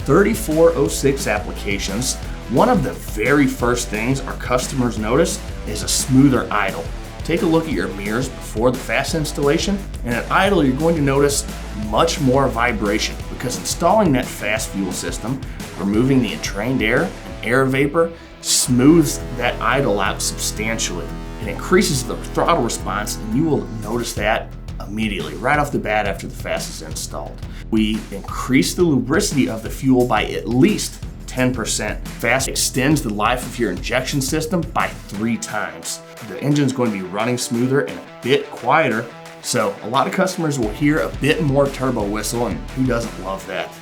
3406 applications, one of the very first things our customers notice is a smoother idle. Take a look at your mirrors before the FASS installation, and at idle you're going to notice much more vibration because installing that FASS Fuel System, removing the entrained air and air vapor, smooths that idle out substantially. It increases the throttle response, and you will notice that immediately, right off the bat after the FASS is installed. We increase the lubricity of the fuel by at least 10%. FASS extends the life of your injection system by 3 times. The engine's going to be running smoother and a bit quieter, so a lot of customers will hear a bit more turbo whistle, and who doesn't love that?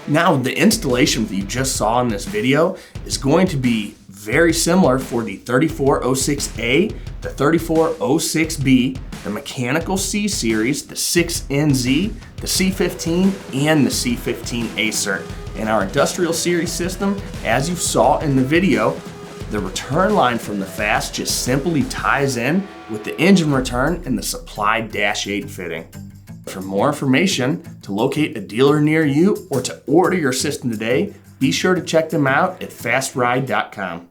Now, the installation that you just saw in this video is going to be very similar for the 3406A, the 3406B, the mechanical C series, the 6NZ, the C15, and the C15A cert. In our industrial series system, as you saw in the video, the return line from the FASS just simply ties in with the engine return and the supplied dash 8 fitting. For more information, to locate a dealer near you or to order your system today, be sure to check them out at fastride.com.